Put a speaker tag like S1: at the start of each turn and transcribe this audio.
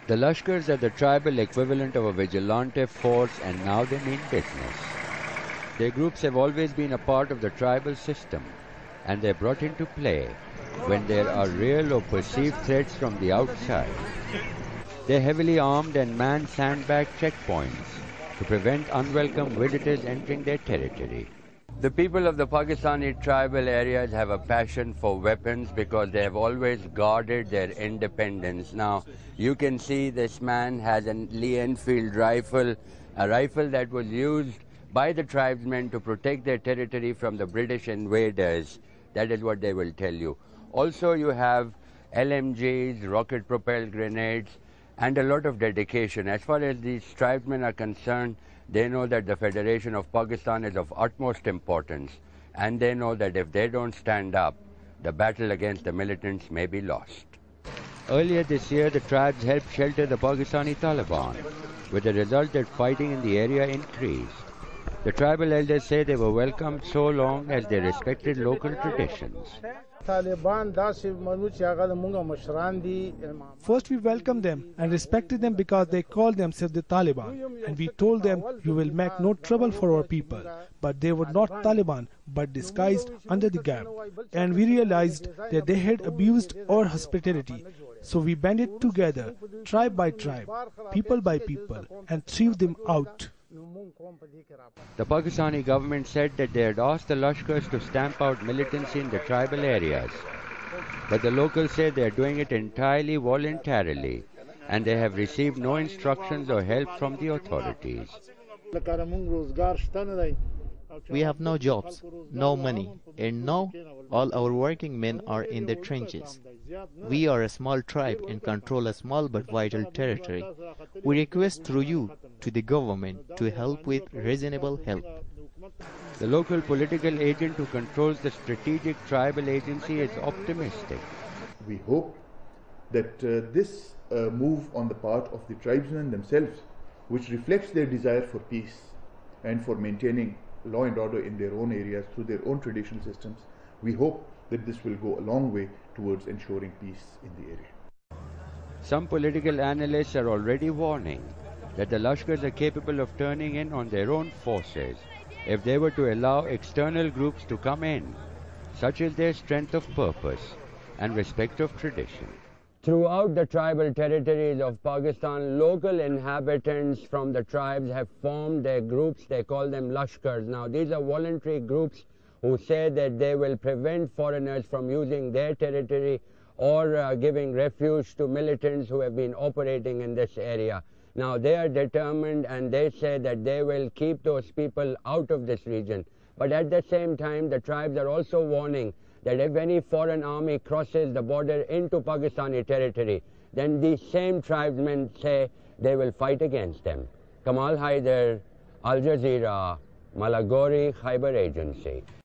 S1: The Lashkars are the tribal equivalent of a vigilante force, and now they mean business. Their groups have always been a part of the tribal system, and they're brought into play when there are real or perceived threats from the outside. They're heavily armed and man sandbag checkpoints to prevent unwelcome visitors entering their territory. The people of the Pakistani tribal areas have a passion for weapons because they have always guarded their independence. Now, you can see this man has a Lee Enfield rifle, a rifle that was used by the tribesmen to protect their territory from the British invaders. That is what they will tell you. Also, you have LMGs, rocket-propelled grenades, and a lot of dedication. As far as these tribesmen are concerned, they know that the Federation of Pakistan is of utmost importance, and they know that if they don't stand up, the battle against the militants may be lost. Earlier this year, the tribes helped shelter the Pakistani Taliban, with the result that fighting in the area increased. The tribal elders say they were welcomed so long as they respected local traditions.
S2: First, we welcomed them and respected them because they called themselves the Taliban, and we told them, "You will make no trouble for our people." But they were not Taliban, but disguised under the garb. And we realized that they had abused our hospitality. So we banded together, tribe by tribe, people by people, and threw them out.
S1: The Pakistani government said that they had asked the Lashkars to stamp out militancy in the tribal areas. But the locals say they are doing it entirely voluntarily, and they have received no instructions or help from the authorities.
S3: We have no jobs, no money, and now all our working men are in the trenches. We are a small tribe and control a small but vital territory. We request through you to the government to help with reasonable help.
S1: The local political agent who controls the strategic tribal agency is optimistic.
S4: We hope that this move on the part of the tribesmen themselves, which reflects their desire for peace and for maintaining law and order in their own areas through their own traditional systems, we hope that this will go a long way towards ensuring peace in the area.
S1: Some political analysts are already warning that the Lashkars are capable of turning in on their own forces if they were to allow external groups to come in. Such is their strength of purpose and respect of tradition. Throughout the tribal territories of Pakistan, local inhabitants from the tribes have formed their groups. They call them Lashkars. Now, these are voluntary groups who say that they will prevent foreigners from using their territory or giving refuge to militants who have been operating in this area. Now, they are determined, and they say that they will keep those people out of this region. But at the same time, the tribes are also warning that if any foreign army crosses the border into Pakistani territory, then these same tribesmen say they will fight against them. Kamal Haider, Al Jazeera, Malagori Khyber Agency.